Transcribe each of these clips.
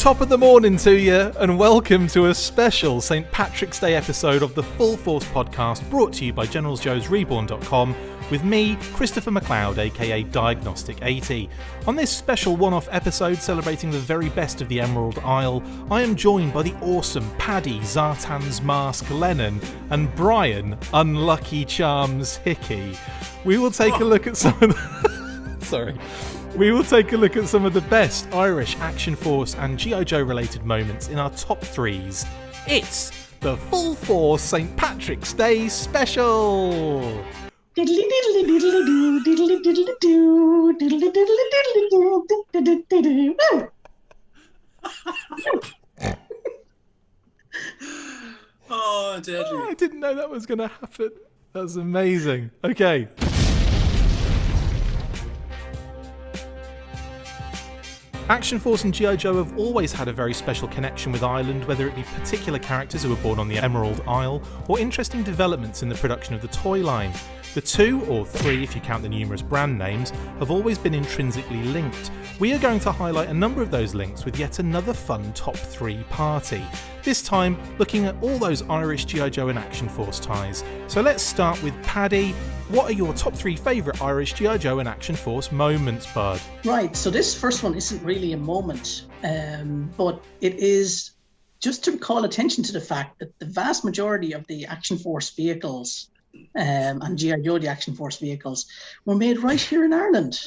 Top of the morning to you, and welcome to a special St. Patrick's Day episode of the Full Force podcast, brought to you by GeneralsJoes Reborn.com, with me, Christopher McLeod AKA Diagnostik80. On this special one-off episode celebrating the very best of the Emerald Isle, I am joined by the awesome Paddy Zartan's Mask Lennon and Brian Unlucky Charms Hickey. We will take a look at some of the... We will take a look at some of the best Irish Action Force and G.I. Joe related moments in our top threes. It's the Full Force St. Patrick's Day special! Diddly diddly diddly doo, diddly diddly doo, diddly diddly diddly doo, diddly. Oh, deadly. Oh, I didn't know that was going to happen. That's amazing. Okay. Action Force and G.I. Joe have always had a very special connection with Ireland, whether it be particular characters who were born on the Emerald Isle, or interesting developments in the production of the toy line. The two, or three if you count the numerous brand names, have always been intrinsically linked. We are going to highlight a number of those links with yet another fun top three party. This time, looking at all those Irish G.I. Joe and Action Force ties. So let's start with Paddy. What are your top three favourite Irish G.I. Joe and Action Force moments, bud? Right, so this first one isn't really a moment, but it is just to call attention to the fact that the vast majority of the Action Force vehicles and G.I. Joe, the Action Force vehicles, were made right here in Ireland,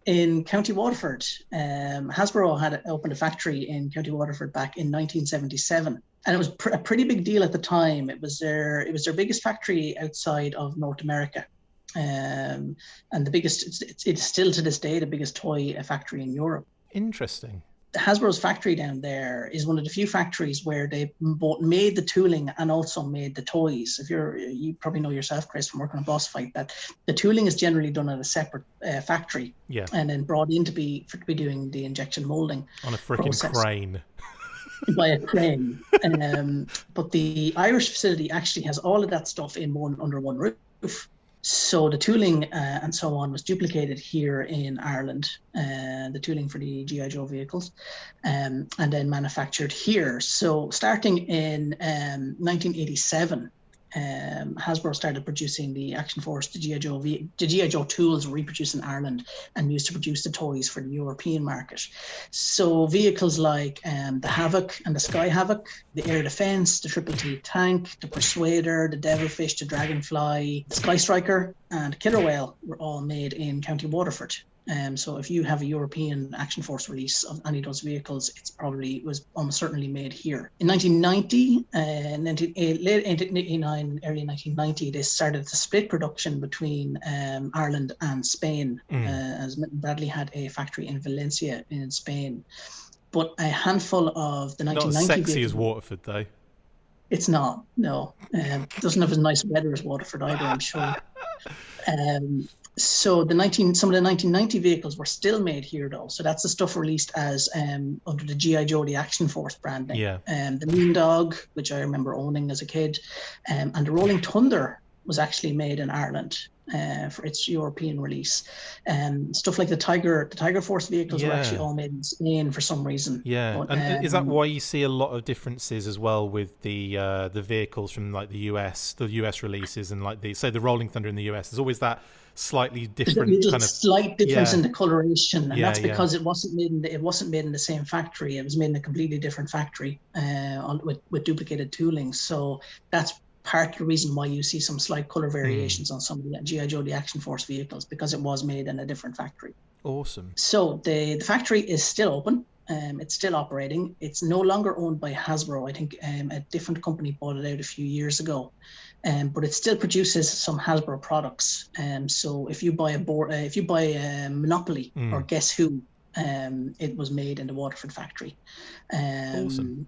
in County Waterford. Hasbro had opened a factory in County Waterford back in 1977. And it was a pretty big deal at the time. It was their biggest factory outside of North America, and the biggest. It's still to this day the biggest toy factory in Europe. Interesting. Hasbro's factory down there is one of the few factories where they both made the tooling and also made the toys. You probably know yourself, Chris, from working on Boss Fight, that the tooling is generally done at a separate factory, and then brought in to be doing the injection molding on a freaking crane. By a crane. But the Irish facility actually has all of that stuff under one roof. So the tooling and so on was duplicated here in Ireland, the tooling for the G.I. Joe vehicles, and then manufactured here. So starting in 1987, Hasbro started producing the Action Force, the G.I. Joe tools were reproduced in Ireland and used to produce the toys for the European market. So vehicles like the Havoc and the Sky Havoc, the Air Defence, the Triple T Tank, the Persuader, the Devilfish, the Dragonfly, the Sky Striker, and Killer Whale were all made in County Waterford. So if you have a European Action Force release of any of those vehicles, was almost certainly made here. In 1990, late 1989, early 1990, they started to split production between Ireland and Spain, as Bradley had a factory in Valencia in Spain. But a handful of the 1990 Not as sexy vehicles, as Waterford, though. It's not, no. Doesn't have as nice weather as Waterford either, I'm sure. So some of the 1990 vehicles were still made here, though. So that's the stuff released as under the G.I. Joe, the Action Force branding. Yeah. The Mean Dog, which I remember owning as a kid, and the Rolling Thunder was actually made in Ireland for its European release. Stuff like the Tiger Force vehicles were actually all made in Spain for some reason. Yeah, but, and is that why you see a lot of differences as well with the vehicles from like the US releases and like the Rolling Thunder in the US? There's always that slightly different slight difference in the coloration, and that's because it wasn't made in the same factory. It was made in a completely different factory with duplicated tooling. So that's part of the reason why you see some slight color variations on some of the G.I. Joe, the Action Force vehicles, because it was made in a different factory. Awesome. So the factory is still open. It's still operating. It's no longer owned by Hasbro. I think a different company bought it out a few years ago. But it still produces some Hasbro products. So if you buy Monopoly or Guess Who, it was made in the Waterford factory. Awesome.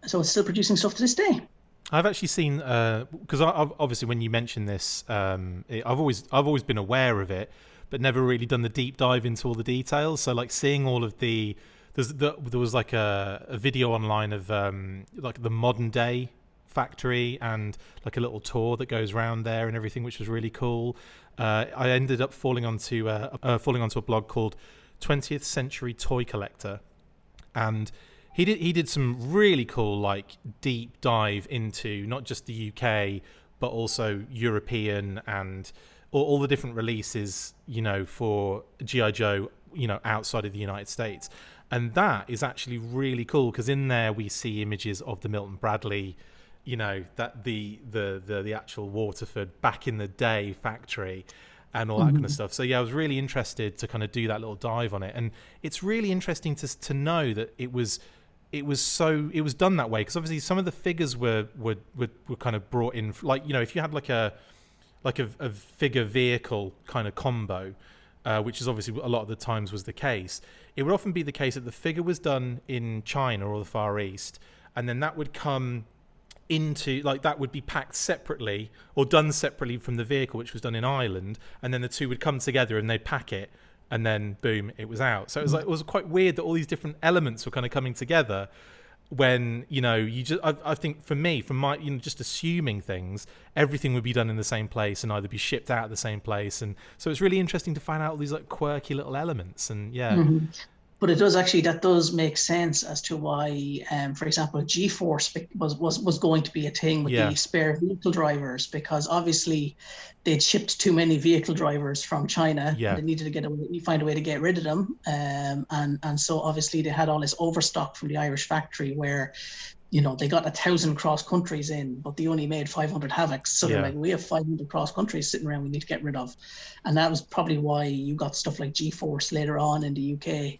So it's still producing stuff to this day. I've actually seen because obviously when you mention this, I've always been aware of it, but never really done the deep dive into all the details. So like seeing all of there was like a video online of like the modern day factory and like a little tour that goes around there and everything, which was really cool. I ended up falling onto a blog called 20th Century Toy Collector, and he did some really cool, like, deep dive into not just the UK but also European and all the different releases, you know, for G.I. Joe, you know, outside of the United States. And that is actually really cool, because in there we see images of the Milton Bradley, you know, that the actual Waterford back in the day factory and all that kind of stuff. So yeah, I was really interested to kind of do that little dive on it. And it's really interesting to know that it was done that way, because obviously some of the figures were kind of brought in, like, you know, if you had like a figure vehicle kind of combo, which is obviously a lot of the times was the case, it would often be the case that the figure was done in China or the Far East, and then that would come into, like, that would be packed separately or done separately from the vehicle, which was done in Ireland, and then the two would come together and they'd pack it, and then boom, it was out. So it was quite weird that all these different elements were kind of coming together when, you know, you just, I think for me, from my, you know, just assuming things, everything would be done in the same place and either be shipped out of the same place. And so it's really interesting to find out all these, like, quirky little elements. And yeah. But that does make sense as to why, for example, G-Force was going to be a thing with the spare vehicle drivers, because obviously they'd shipped too many vehicle drivers from China. And they needed to find a way to get rid of them. And so obviously they had all this overstock from the Irish factory where, you know, they got 1,000 cross countries in, but they only made 500 Havocs. So they're like, we have 500 cross countries sitting around we need to get rid of. And that was probably why you got stuff like G-Force later on in the UK,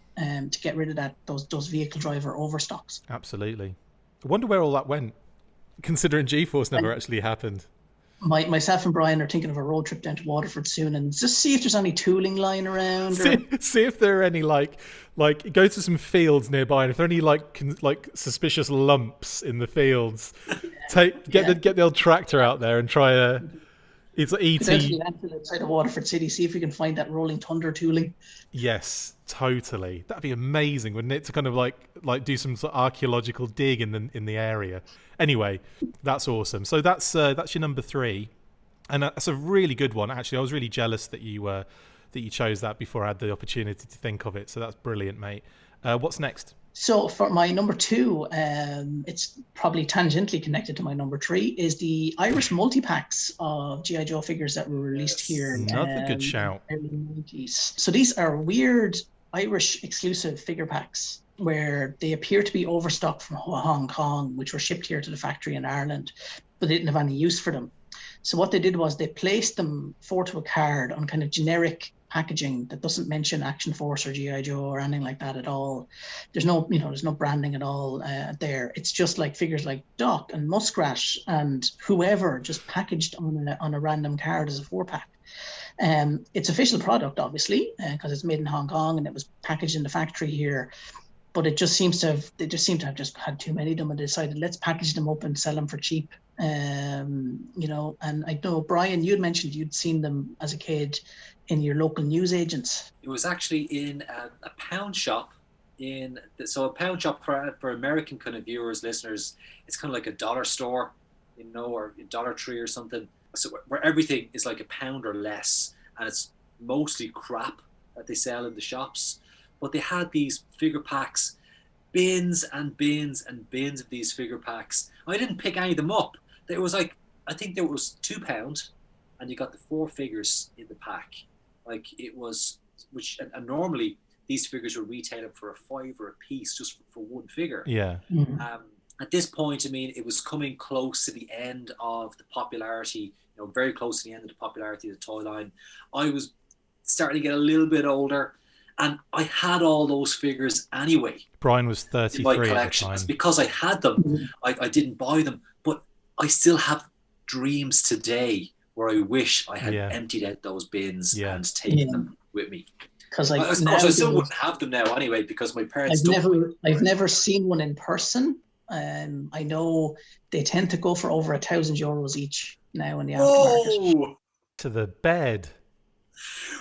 to get rid of those vehicle driver overstocks. Absolutely. I wonder where all that went, considering G-Force never actually happened. Myself and Brian are thinking of a road trip down to Waterford soon, and just see if there's any tooling lying around. See if there are any like go to some fields nearby, and if there are any like suspicious lumps in the fields, get the old tractor out there and try a. It's ET. Potentially outside of Waterford City, see if we can find that Rolling Thunder tooling. Yes, totally. That'd be amazing, wouldn't it? To kind of like do some sort of archaeological dig in the area. Anyway, that's awesome. So that's your number 3, and that's a really good one. Actually, I was really jealous that you chose that before I had the opportunity to think of it. So that's brilliant, mate. What's next? So for my number 2, it's probably tangentially connected to my number 3, is the Irish multi-packs of G.I. Joe figures that were released here. Another good shout. In the early 90s. So these are weird Irish exclusive figure packs where they appear to be overstocked from Hong Kong, which were shipped here to the factory in Ireland, but they didn't have any use for them. So what they did was they placed them 4 to a card on kind of generic packaging that doesn't mention Action Force or G.I. Joe or anything like that at all. There's no branding at all there. It's just like figures like Doc and Muskrat and whoever, just packaged on a random card as a 4-pack. It's official product, obviously, because it's made in Hong Kong and it was packaged in the factory here. But they just seem to have just had too many of them and decided, let's package them up and sell them for cheap. You know, and I know, Brian, you'd mentioned you'd seen them as a kid in your local newsagents. It was actually in a pound shop. So a pound shop for American kind of viewers, listeners, it's kind of like a dollar store, you know, or a Dollar Tree or something. So where everything is like a pound or less, and it's mostly crap that they sell in the shops. But they had these figure packs, bins and bins and bins of these figure packs. I didn't pick any of them up. There was like, I think there was £2, and you got the 4 figures in the pack. Like it was, and normally these figures were retailing for $5 a piece just for one figure. Yeah. At this point, I mean, it was coming close to the end of the popularity, you know, very close to the end of the popularity of the toy line. I was starting to get a little bit older, and I had all those figures anyway. Brian was 33 in my collection. at the time. Because I had them, I didn't buy them, but I still have dreams today where I wish I had emptied out those bins and taken them with me. Because I still wouldn't have them now anyway, because my parents I've never seen one in person. I know they tend to go for over €1,000 each now in the aftermarket. To the bed.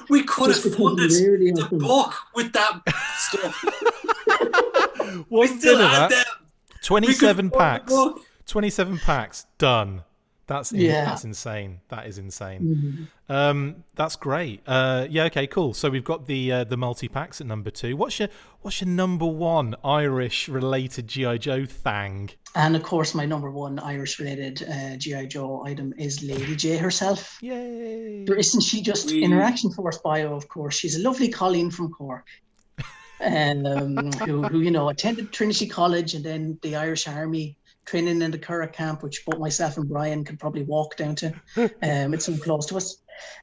We could have funded the book with that stuff. One bit of that. 27 packs. 27 packs. Done. That's insane. That is insane. Mm-hmm. That's great. Yeah, okay, cool. So we've got the multi-packs at number 2. What's your number 1 Irish-related G.I. Joe thang? And of course, my number 1 Irish-related G.I. Joe item is Lady J herself. Yay! Isn't she just in her Action Force bio? Of course, she's a lovely Colleen from Cork, and who attended Trinity College and then the Irish Army, training in the Curragh camp, which both myself and Brian could probably walk down to. It's so close to us.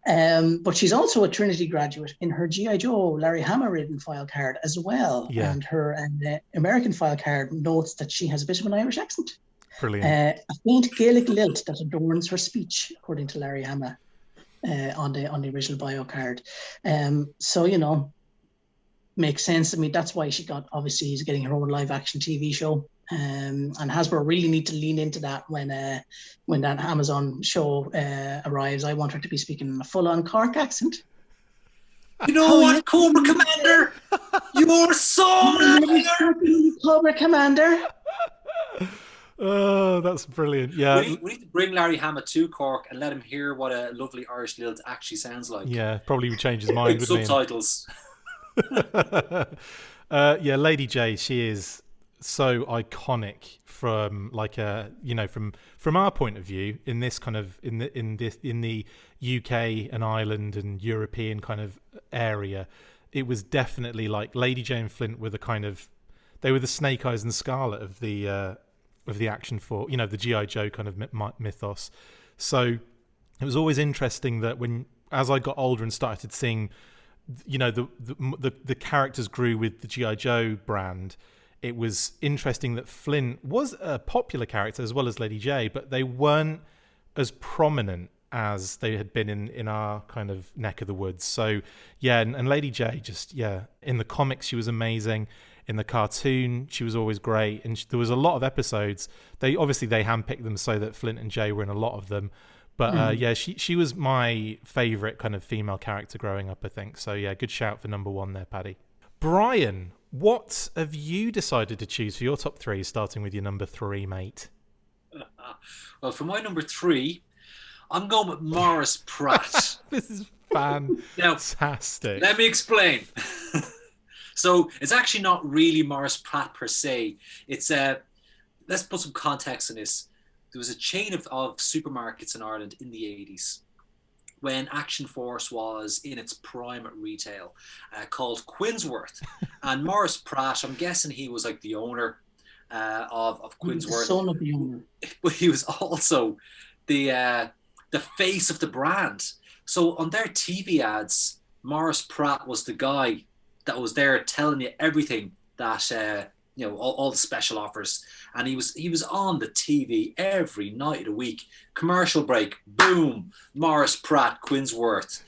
But she's also a Trinity graduate. In her G.I. Joe Larry Hama written file card as well. Yeah. And her American file card notes that she has a bit of an Irish accent. Brilliant. A faint Gaelic lilt that adorns her speech, according to Larry Hama on the original bio card. So, makes sense. I mean, that's why obviously he's getting her own live action TV show. And Hasbro really need to lean into that when that Amazon show arrives. I want her to be speaking in a full-on Cork accent. You know what, Cobra Commander? You're so Cobra Commander. Oh, that's brilliant. Yeah. We need to bring Larry Hama to Cork and let him hear what a lovely Irish lilt actually sounds like. Yeah, probably would change his mind, wouldn't he? Subtitles. Yeah, Lady J, she is so iconic from from our point of view in this kind of in the UK and Ireland and European kind of area. It was definitely like Lady J and Flint were they were the Snake Eyes and Scarlet of the Action Force, the G.I. Joe kind of mythos. So it was always interesting that as I got older and started seeing the characters grew with the G.I. Joe brand, it was interesting that Flint was a popular character as well as Lady J, but they weren't as prominent as they had been in our kind of neck of the woods. So yeah, and Lady J in the comics she was amazing. In the cartoon she was always great, and there was a lot of episodes. They handpicked them so that Flint and Jay were in a lot of them. But she was my favourite kind of female character growing up, I think. So yeah, good shout for number 1 there, Paddy. Brian, what have you decided to choose for your top 3, starting with your number 3, mate? Well, for my number 3, I'm going with Maurice Pratt. This is fantastic. Now, let me explain. So it's actually not really Maurice Pratt per se. It's let's put some context in this. There was a chain of supermarkets in Ireland in the 80s when Action Force was in its prime at retail, called Quinsworth. And Maurice Pratt, I'm guessing he was like the owner of Quinsworth. The son of the owner. But he was also the face of the brand. So on their TV ads, Maurice Pratt was the guy that was there telling you everything that all the special offers, and he was on the TV every night of the week. Commercial break, boom, Maurice Pratt, Quinsworth,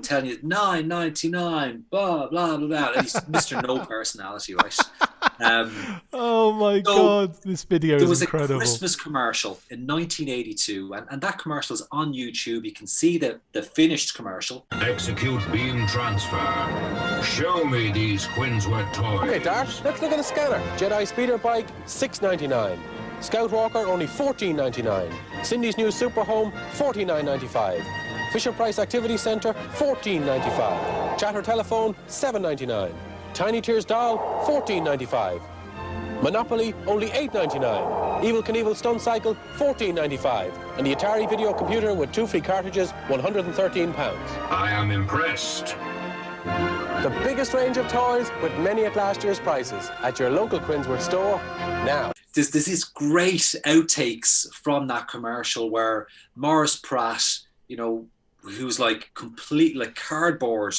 telling you $9.99, blah blah blah blah. And he's Mr. No personality, right? Oh my God, this video is incredible. There was a Christmas commercial in 1982, and that commercial is on YouTube. You can see the finished commercial. Execute beam transfer. Show me these Quinsworth toys. Okay, Dart, let's look at the scanner. Jedi speeder bike, $6.99. Scout Walker, only $14.99. Cindy's new Super Home, $49.95. Fisher Price Activity Centre, $14.95. Chatter Telephone, $7.99. Tiny Tears Doll, $14.95. Monopoly, only $8.99. Evel Knievel Stunt Cycle, $14.95. And the Atari Video Computer with 2 free cartridges, £113. I am impressed. The biggest range of toys with many at last year's prices at your local Quinsworth store now. There's these great outtakes from that commercial where Maurice Pratt, who's like completely like cardboard,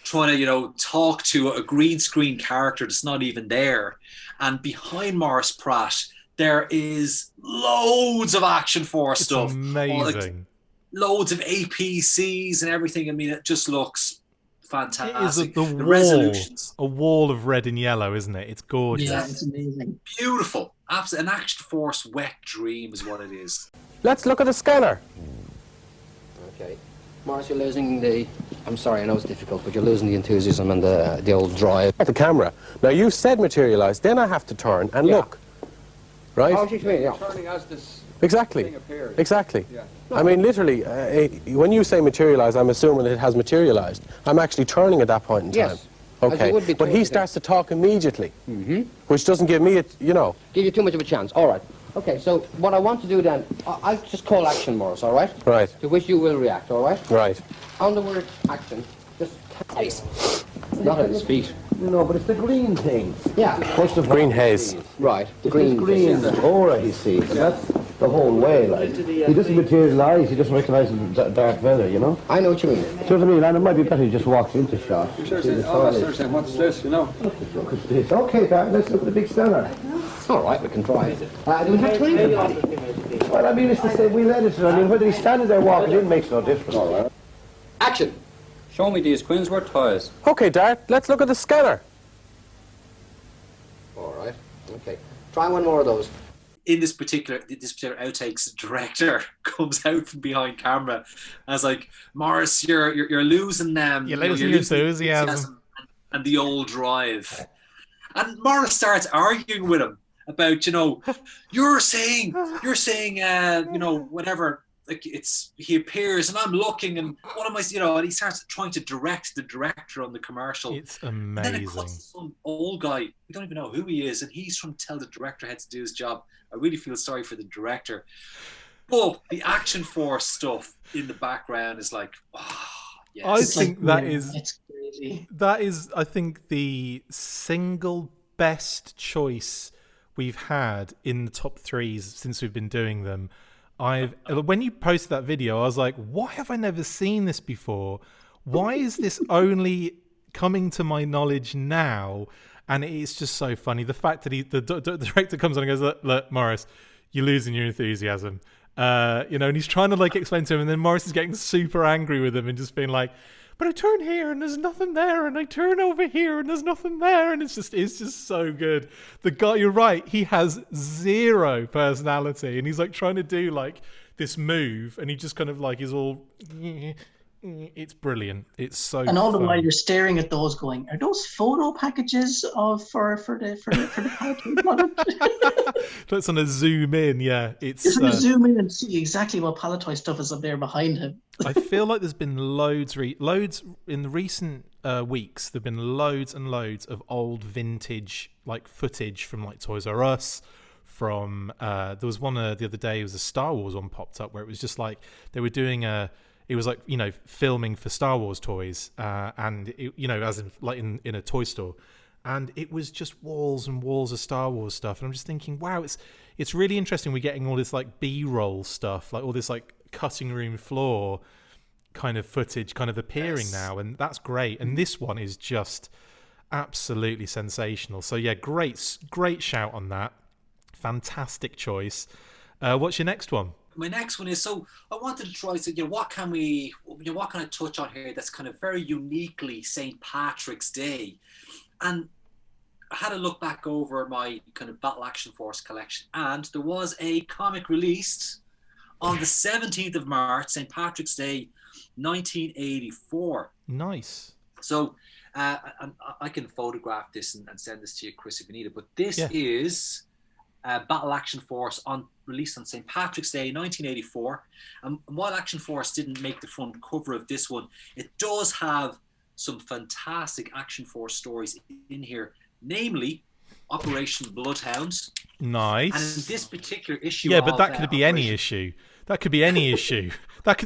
trying to, talk to a green screen character that's not even there. And behind Maurice Pratt, there is loads of Action Force stuff. Amazing. Loads of APCs and everything. I mean, it just looks fantastic. It is resolutions. A wall of red and yellow, isn't it? It's gorgeous. Yeah, it's amazing. Beautiful. Absolutely. An Action Force wet dream is what it is. Let's look at the scanner. Okay. Maurice, you're losing the... I'm sorry, I know it's difficult, but you're losing the enthusiasm and the old drive. At the camera. Now, you said materialize, then I have to turn and look. Right? Oh, what do you mean? Yeah. Turning as this... Exactly. Exactly. Yeah. I mean, literally, when you say materialise, I'm assuming that it has materialised. I'm actually turning at that point in time. Yes. Okay. But he starts to talk immediately, which doesn't give me, Give you too much of a chance. All right. Okay, so what I want to do then, I'll just call action, Maurice, all right? Right. To which you will react, all right? Right. On the word action, just haze. Not at his feet. No, but it's the green thing. Yeah. First of all, Green haze. Right. The green aura he sees. And that's the whole way, like. He doesn't materialise, he doesn't recognise the Darth Vader, you know? I know what you mean. Do you know what I mean? And it might be better he just walks into shot. What's this, you know? Look at this. Okay, Dad, let's look at the big stunner. All right, we can try. Do we have time for Paddy? Well, I mean, it's the same. We'll edit it. I mean, whether he's standing there walking in makes no difference. All right. Action. Show me these Quinsworth toys. Okay, Dart, let's look at the scanner. All right. Okay. Try one more of those. In this particular outtakes, the director comes out from behind camera and is like, Maurice, you're losing them. You're losing your enthusiasm and the old drive. And Maurice starts arguing with him about, you're saying, whatever. Like he appears and I'm looking and what am I, and he starts trying to direct the director on the commercial. It's amazing. And then it cuts to some old guy, we don't even know who he is, and he's trying to tell the director how to do his job. I really feel sorry for the director. But the Action Force stuff in the background is like, yes. I think it's crazy. That is, I think, the single best choice we've had in the top threes since we've been doing them. When you posted that video, I was like, why have I never seen this before? Why is this only coming to my knowledge now? And it's just so funny. The fact that the director comes on and goes, look, Maurice, you're losing your enthusiasm. And he's trying to explain to him, and then Maurice is getting super angry with him and just being like, but I turn here and there's nothing there, and I turn over here and there's nothing there, and it's just so good. The guy, you're right, he has zero personality, and he's trying to do this move, and he just kind of is all. It's brilliant. It's so. And all the fun. while you're staring at those, going, "Are those photo packages for the product?" Let's on a zoom in. Yeah, it's. Just zoom in and see exactly what Palatoy stuff is up there behind him. I feel like there's been loads in the recent weeks. There've been loads and loads of old vintage footage from Toys R Us. From there was one the other day. It was a Star Wars one popped up where it was just they were doing it was filming for Star Wars toys, and it, as in in a toy store, and it was just walls and walls of Star Wars stuff. And I'm just thinking, wow, it's really interesting. We're getting all this B-roll stuff, all this cutting room floor kind of footage, kind of appearing now, and that's great. And this one is just absolutely sensational. So yeah, great shout on that. Fantastic choice. What's your next one? My next one is, so I wanted to try, what can I touch on here that's kind of very uniquely St. Patrick's Day? And I had a look back over my kind of Battle Action Force collection, and there was a comic released on the 17th of March, St. Patrick's Day, 1984. Nice. So I can photograph this and send this to you, Chris, if you need it, but this is Battle Action Force released on St. Patrick's Day 1984, and while Action Force didn't make the front cover of this one, it does have some fantastic Action Force stories in here, namely Operation Bloodhound. Nice. And in this particular issue, but that could be any issue. That could be any issue. That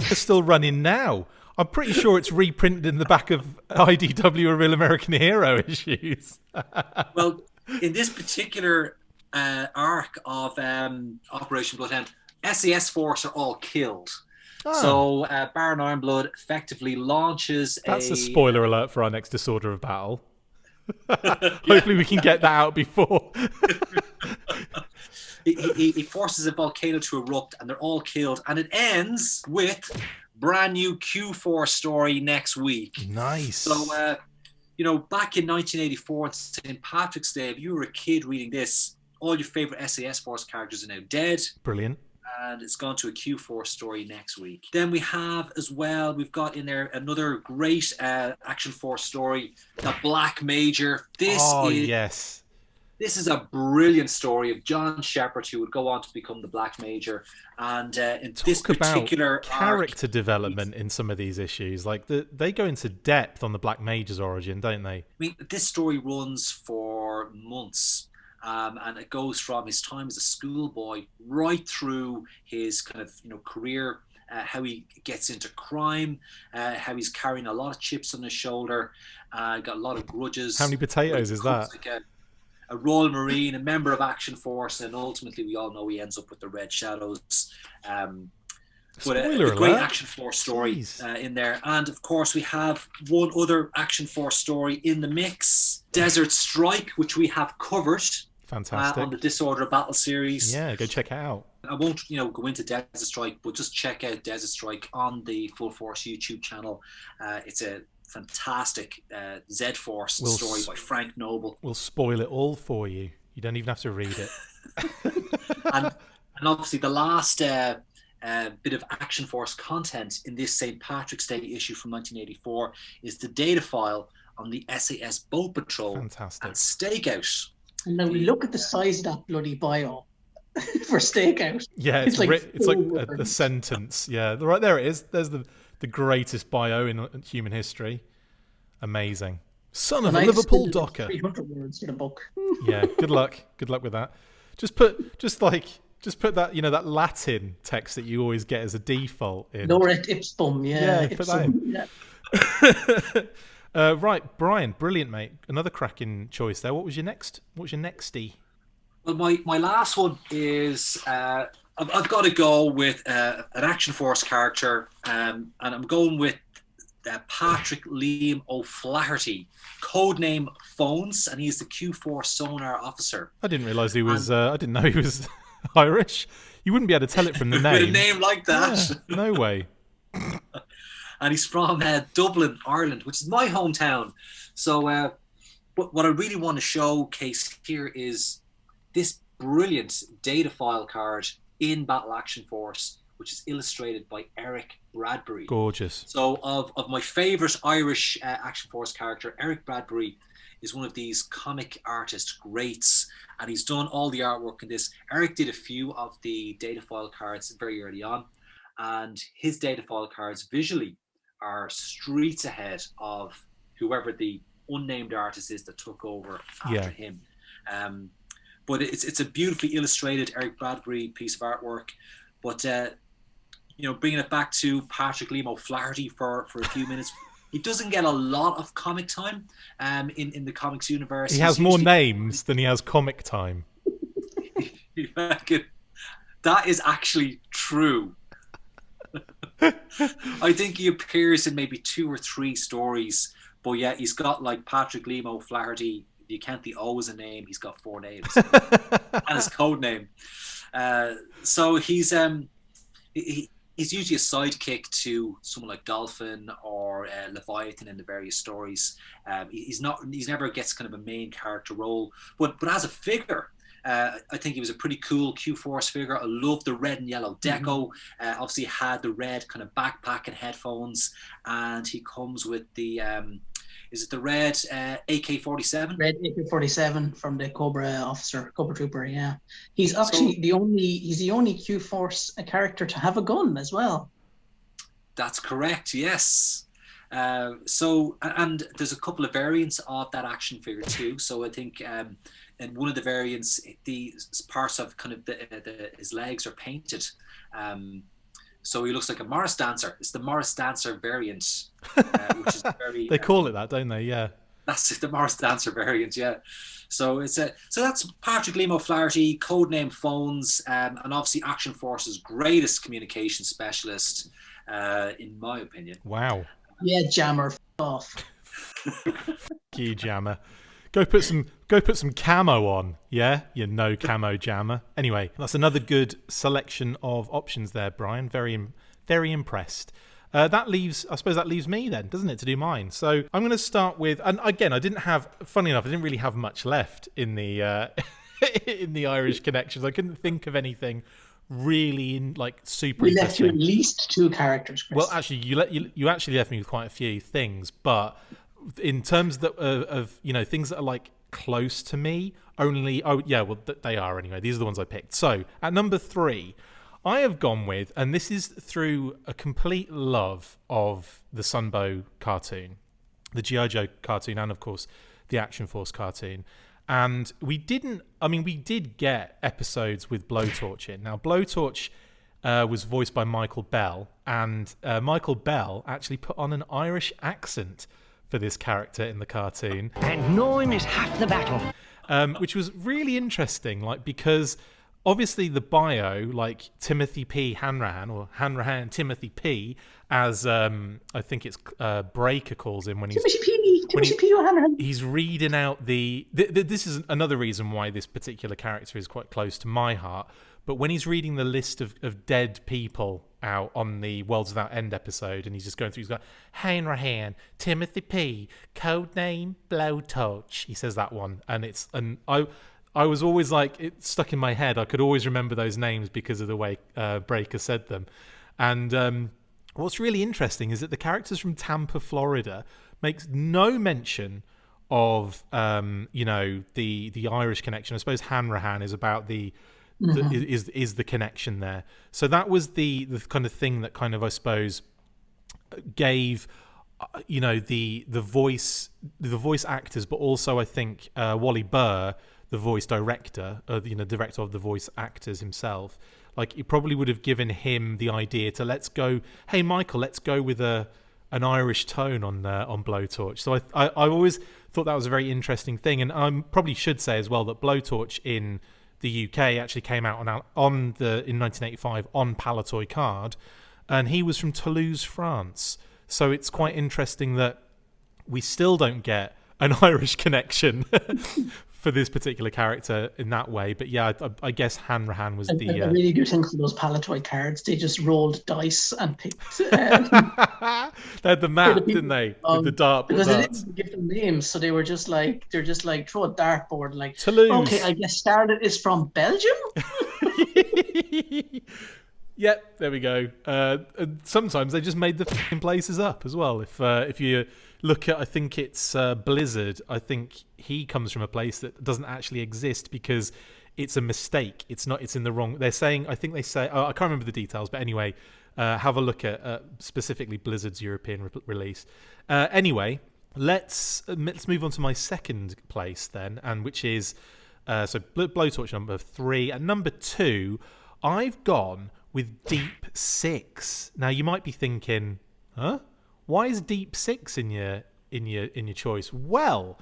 is still running now. I'm pretty sure it's reprinted in the back of IDW or Real American Hero issues. Well, in this particular arc of Operation Bloodhound, SAS Force are all killed. Oh. So Baron Ironblood effectively launches That's a spoiler alert for our next Disorder of Battle. Hopefully we can get that out before. He forces a volcano to erupt and they're all killed. And it ends with brand new Q4 story next week. Nice. So, back in 1984 on St. Patrick's Day, if you were a kid reading this, all your favorite SAS Force characters are now dead. Brilliant. And it's gone to a Q4 story next week. Then we have as well, we've got in there another great Action Force story, the Black Major. Yes. This is a brilliant story of John Shepherd, who would go on to become the Black Major. And in this particular character development in some of these issues, like they go into depth on the Black Major's origin, don't they? I mean, this story runs for months, and it goes from his time as a schoolboy right through his kind of career, how he gets into crime, how he's carrying a lot of chips on his shoulder, got a lot of grudges. How many potatoes is that? Like a Royal Marine, a member of Action Force, and ultimately we all know he ends up with the Red Shadows. But a great Action Force story in there. And of course we have one other Action Force story in the mix, Desert Strike, which we have covered. Fantastic. On the Disorder Battle series. Yeah, go check it out. I won't go into Desert Strike, but just check out Desert Strike on the Full Force YouTube channel. It's a fantastic Z-Force story by Frank Noble. We'll spoil it all for you. You don't even have to read it. and obviously the last bit of Action Force content in this St. Patrick's Day issue from 1984 is the data file on the SAS Boat Patrol. Fantastic. And Stakeout. And now we look at the size of that bloody bio for Stakeout. Yeah, it's like a sentence. Yeah, right there it is. There's the greatest bio in human history. Amazing. Son of a Liverpool docker. 300 words in a book. Yeah, good luck. Good luck with that. Just put that, that Latin text that you always get as a default in. Nor et ipsum, yeah. Put that in. Yeah. Right, Brian, brilliant, mate. Another cracking choice there. What was your nexty? Well, my last one is I've got to go with an Action Force character, and I'm going with Patrick Liam O'Flaherty, codename Phones, and he's the Q4 sonar officer. I didn't realise he was. I didn't know he was Irish. You wouldn't be able to tell it from the name. With a name like that, yeah, no way. And he's from Dublin, Ireland, which is my hometown. So, what I really want to showcase here is this brilliant data file card in Battle Action Force, which is illustrated by Eric Bradbury. Gorgeous. So of my favourite Irish Action Force character, Eric Bradbury is one of these comic artist greats, and he's done all the artwork in this. Eric did a few of the data file cards very early on, and his data file cards visually are streets ahead of whoever the unnamed artist is that took over after him. But it's a beautifully illustrated Eric Bradbury piece of artwork. But bringing it back to Patrick Liam O'Flaherty for a few minutes, he doesn't get a lot of comic time in the comics universe. He has more names than he has comic time. That is actually true. I think he appears in maybe 2 or 3 stories, but yeah, he's got like Patrick Liam O'Flaherty. If you count the O as a name, he's got 4 names and his code name. So he's usually a sidekick to someone like Dolphin or Leviathan in the various stories. He's never gets kind of a main character role, but as a figure, I think he was a pretty cool Q-Force figure. I love the red and yellow deco. Obviously had the red kind of backpack and headphones, and he comes with the is it the red AK-47? Red AK-47 from the Cobra Trooper. Yeah, he's actually the only Q-Force character to have a gun as well. That's correct. Yes. So and there's a couple of variants of that action figure too. So I think in one of the variants, the parts of kind of his legs are painted. So he looks like a Morris dancer. It's the Morris dancer variant, which is very. They call it that, don't they? Yeah. That's the Morris dancer variant. Yeah. So so that's Patrick Liam O'Flaherty, codename Phones, and obviously Action Force's greatest communication specialist, in my opinion. Wow. Yeah, Jammer, off. You Jammer. Go put some camo on, yeah? You no camo Jammer. Anyway, that's another good selection of options there, Brian. Very, very impressed. That leaves me then, doesn't it, to do mine? So I'm going to start with, and again, funny enough, I didn't really have much left in the in the Irish connections. I couldn't think of anything really super. We left you at least 2 characters, Chris. Well, actually, you actually left me with quite a few things, but in terms of things that are like close to me. They are anyway. These are the ones I picked. So at number 3, I have gone with, and this is through a complete love of the Sunbow cartoon, the G.I. Joe cartoon, and of course the Action Force cartoon. And we did get episodes with Blowtorch in. Now, Blowtorch was voiced by Michael Bell, and Michael Bell actually put on an Irish accent for this character in the cartoon. And knowing is half the battle. Which was really interesting, because obviously the bio, like Timothy P. Hanrahan, or Hanrahan Timothy P., as I think it's Breaker calls him when he's reading out this is another reason why this particular character is quite close to my heart. But when he's reading the list of dead people out on the Worlds Without End episode, and he's just going through, he's got Hanrahan, Timothy P., codename Blowtorch. He says that one, and I was always like, it stuck in my head. I could always remember those names because of the way Breaker said them. And what's really interesting is that the characters from Tampa, Florida, makes no mention of the Irish connection. I suppose Hanrahan is about is the connection there. So that was the kind of thing that kind of, I suppose, gave the voice actors, but also I think Wally Burr, the voice director, director of the voice actors himself, like it probably would have given him the idea to let's go with an Irish tone on Blowtorch. So I always thought that was a very interesting thing, and I probably should say as well that Blowtorch in the UK actually came out in 1985 on Palitoy card, and he was from Toulouse, France. So it's quite interesting that we still don't get an Irish connection for this particular character in that way. But yeah, I guess Hanrahan was the... A really good thing for those Palitoy cards. They just rolled dice and picked... They had the map, didn't they? With the darts. Because they didn't give them names, so they were just like, throw a dartboard, like, Toulouse. Okay, I guess Scarlet is from Belgium? Yep, there we go. Sometimes they just made the f***ing places up as well. If you look at, I think it's Blizzard, I think he comes from a place that doesn't actually exist because it's a mistake. It's in the wrong... I think they say... I can't remember the details, but anyway, have a look at specifically Blizzard's European release. Anyway, let's move on to my second place then, and which is... so Blowtorch number 3. At number 2, I've gone with Deep Six. Now you might be thinking, huh? Why is Deep Six in your choice? Well,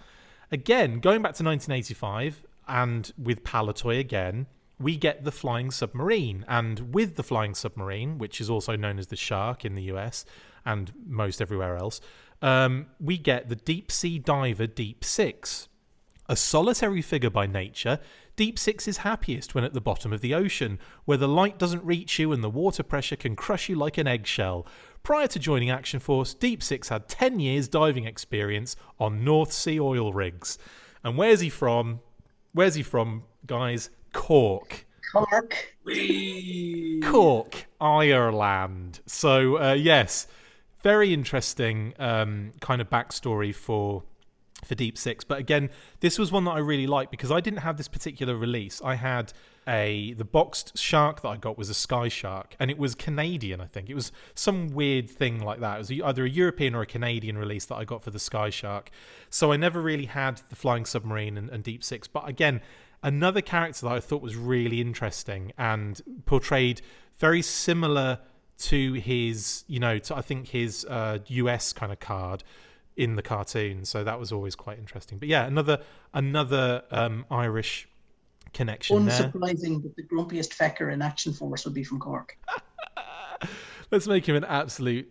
again, going back to 1985 and with Palitoy again, we get the Flying Submarine, and with the Flying Submarine, which is also known as the Shark in the US and most everywhere else, we get the deep sea diver Deep Six. A solitary figure by nature, Deep Six is happiest when at the bottom of the ocean, where the light doesn't reach you and the water pressure can crush you like an eggshell. Prior to joining Action Force, Deep Six had 10 years diving experience on North Sea oil rigs. And where's he from? Guys? Cork. Cork, Ireland. So, yes, very interesting kind of backstory for Deep Six. But again, this was one that I really liked because I didn't have this particular release. I had the boxed shark that I got was a sky shark, and it was Canadian, I think. It was some weird thing like that. It was either a European or a Canadian release that I got for the sky shark. So I never really had the Flying Submarine and Deep Six. But again, another character that I thought was really interesting and portrayed very similar to his, I think his US kind of card in the cartoon. So that was always quite interesting. But yeah, another Irish connection there. Unsurprising that the grumpiest fecker in Action Force would be from Cork. Let's make him an absolute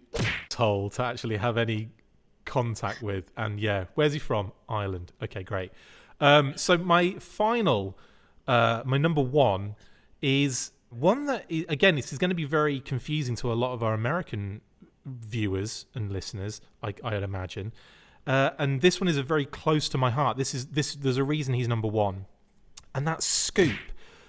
toll to actually have any contact with. And yeah, where's he from? Ireland. Okay, great. So my final, my number 1 is one that, again, this is going to be very confusing to a lot of our American viewers and listeners, I'd imagine. And this one is very close to my heart. There's a reason he's number 1, and that's Scoop.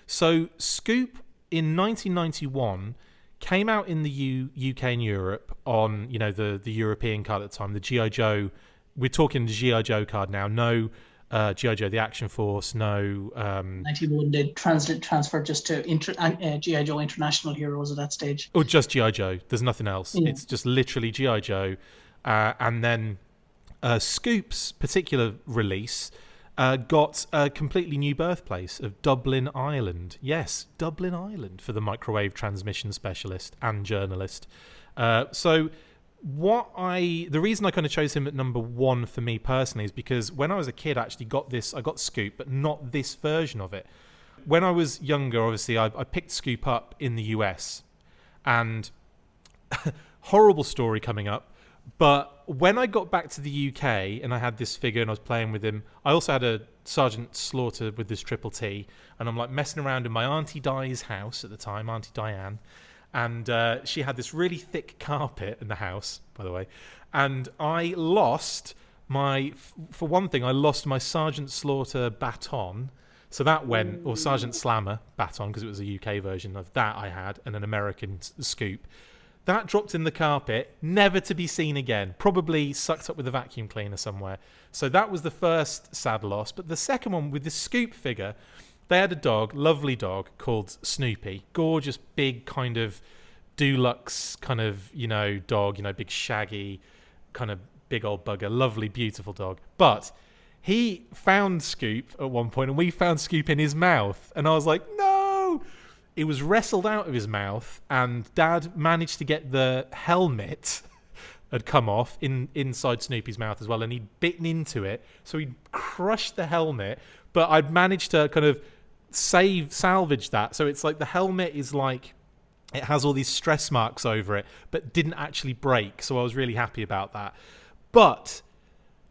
So Scoop in 1991 came out in the UK and Europe on the European card at the time, the G.I. Joe. We're talking the G.I. Joe card now. No G.I. Joe The Action Force, no... 91, they transferred just to G.I. Joe International Heroes at that stage. Or just G.I. Joe. There's nothing else. Yeah. It's just literally G.I. Joe. And then Scoop's particular release got a completely new birthplace of Dublin, Ireland. Yes, Dublin, Ireland, for the microwave transmission specialist and journalist. So the reason I kind of chose him at number 1 for me personally is because when I was a kid, I actually got Scoop, but not this version of it. When I was younger, obviously, I picked Scoop up in the US, and horrible story coming up. But when I got back to the UK and I had this figure and I was playing with him, I also had a Sergeant Slaughter with this Triple T, and I'm like messing around in my Auntie Di's house at the time, Auntie Diane, and she had this really thick carpet in the house, by the way, and I lost for one thing, I lost my Sergeant Slaughter baton, so that went, or Sergeant Slammer baton, because it was a UK version of that I had, and an American Scoop. That dropped in the carpet, never to be seen again. Probably sucked up with a vacuum cleaner somewhere. So that was the first sad loss. But the second one, with the Scoop figure, they had a dog, lovely dog, called Snoopy. Gorgeous, big kind of Dulux kind of, dog, big shaggy, kind of big old bugger. Lovely, beautiful dog. But he found Scoop at one point, and we found Scoop in his mouth. And I was like, no! It was wrestled out of his mouth, and Dad managed to get the helmet had come off inside Snoopy's mouth as well, and he'd bitten into it, so he'd crushed the helmet, but I'd managed to kind of salvage that. So it's like the helmet is like, it has all these stress marks over it, but didn't actually break, so I was really happy about that. But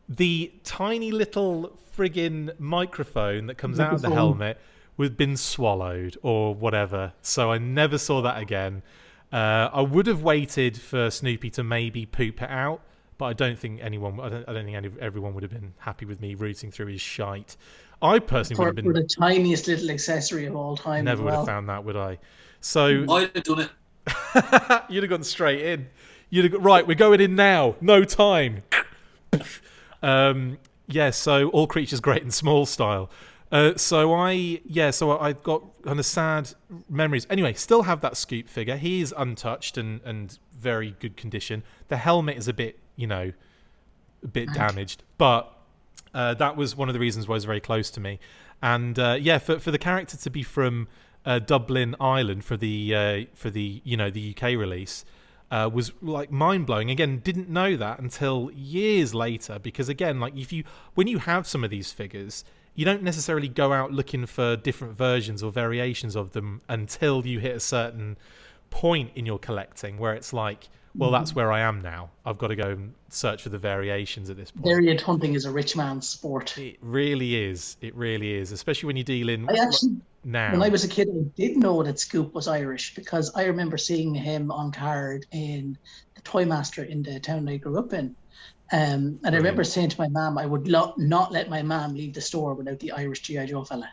the tiny little friggin' microphone that comes out of the helmet was been swallowed or whatever, so I never saw that again. I would have waited for Snoopy to maybe poop it out, but I don't think everyone would have been happy with me rooting through his shite. I personally would have been... For the tiniest little accessory of all time. Never would have found that, would I? So I'd have done it. You'd have gone straight in. You'd have gone, right, we're going in now. No time. So all creatures great and small style. So I've got kind of sad memories. Anyway, still have that Scoop figure. He is untouched and very good condition. The helmet is a bit damaged, but that was one of the reasons why it was very close to me. And for the character to be from Dublin, Ireland for the the UK release was like mind blowing. Again, didn't know that until years later, because again, like when you have some of these figures, you don't necessarily go out looking for different versions or variations of them until you hit a certain point in your collecting where it's like, well, that's where I am now. I've got to go and search for the variations at this point. Variant hunting is a rich man's sport. It really is. It really is, especially when you deal in now. When I was a kid, I did know that Scoop was Irish, because I remember seeing him on card in the Toy Master in the town I grew up in. And I remember saying to my mum, I would not let my mum leave the store without the Irish G.I. Joe fella.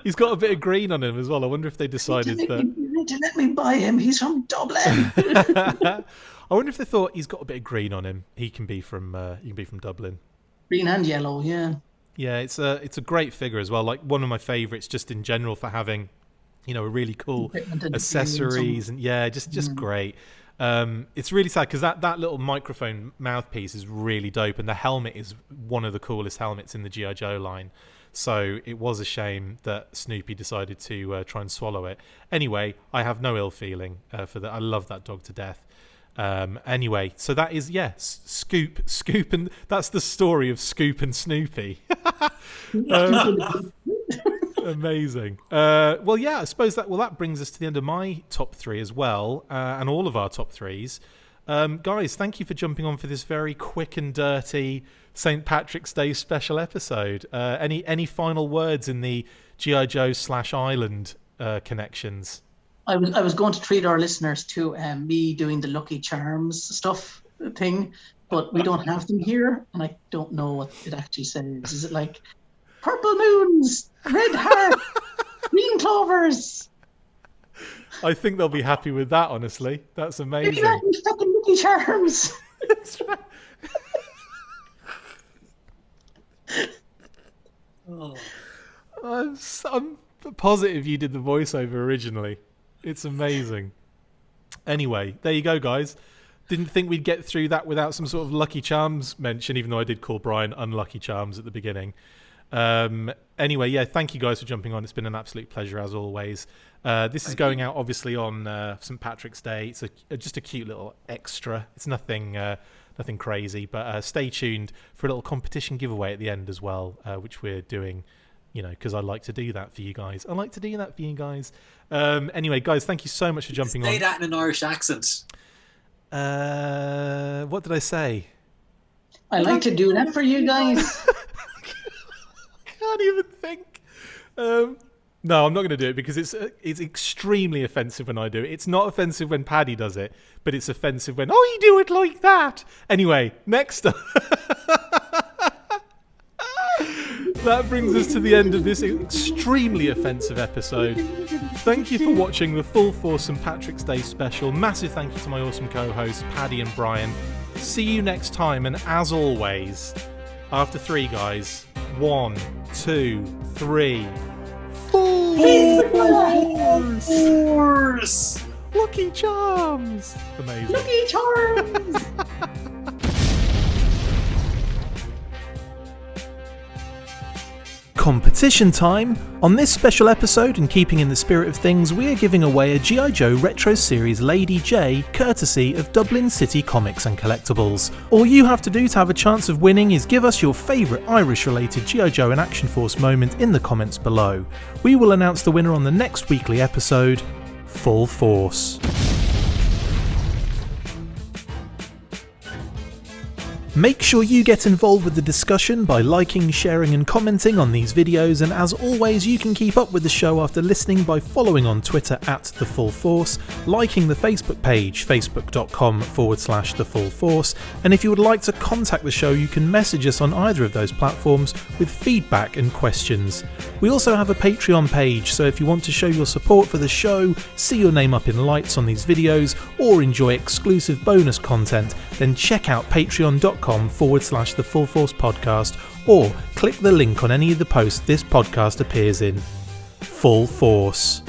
He's got a bit of green on him as well. I wonder if they decided that... You need to let me buy him. He's from Dublin. I wonder if they thought he's got a bit of green on him. He can be from Dublin. Green and yellow, yeah. Yeah, it's a great figure as well. Like one of my favourites just in general for having, a really cool accessories and just great. It's really sad because that little microphone mouthpiece is really dope, and the helmet is one of the coolest helmets in the G.I. Joe line. So it was a shame that Snoopy decided to try and swallow it. Anyway, I have no ill feeling for that. I love that dog to death. Anyway, so that is, Scoop, and that's the story of Scoop and Snoopy. Amazing. I suppose that brings us to the end of my top 3 as well, and all of our top 3s. Guys, thank you for jumping on for this very quick and dirty St. Patrick's Day special episode. Any final words in the G.I. Joe /Island connections? I was going to treat our listeners to me doing the Lucky Charms stuff thing, but we don't have them here, and I don't know what it actually says. Is it like purple moons, red heart, green clovers? I think they'll be happy with that, honestly. That's amazing. Maybe that fucking Lucky Charms. That's right. Oh. I'm positive you did the voiceover originally. It's amazing. Anyway, there you go, guys. Didn't think we'd get through that without some sort of Lucky Charms mention, even though I did call Brian Unlucky Charms at the beginning. Anyway, yeah, thank you guys for jumping on. It's been an absolute pleasure as always. This is going out obviously on St. Patrick's Day. It's just a cute little extra. It's nothing crazy, but stay tuned for a little competition giveaway at the end as well, which we're doing, because I like to do that for you guys. Anyway, guys, thank you so much for jumping on. Say that in an Irish accent. What did I say? I like to do that for you guys. Can't even think. No, I'm not going to do it because it's extremely offensive when I do it. It's not offensive when Paddy does it, but it's offensive when you do it like that. Anyway, next up. That brings us to the end of this extremely offensive episode. Thank you for watching the Full Force St. Patrick's Day special. Massive thank you to my awesome co-hosts, Paddy and Brian. See you next time, and as always, after 3, guys. 1, 2, 3. Full Force! Lucky Charms! Amazing. Lucky Charms! Competition time! On this special episode, and keeping in the spirit of things, we are giving away a G.I. Joe Retro Series Lady J, courtesy of Dublin City Comics and Collectibles. All you have to do to have a chance of winning is give us your favourite Irish-related G.I. Joe and Action Force moment in the comments below. We will announce the winner on the next weekly episode, Full Force. Make sure you get involved with the discussion by liking, sharing and commenting on these videos, and as always you can keep up with the show after listening by following on Twitter @TheFullForce, liking the Facebook page facebook.com/TheFullForce, and if you would like to contact the show you can message us on either of those platforms with feedback and questions. We also have a Patreon page, so if you want to show your support for the show, see your name up in lights on these videos, or enjoy exclusive bonus content, then check out patreon.com/TheFullForce podcast, or click the link on any of the posts this podcast appears in. Full Force.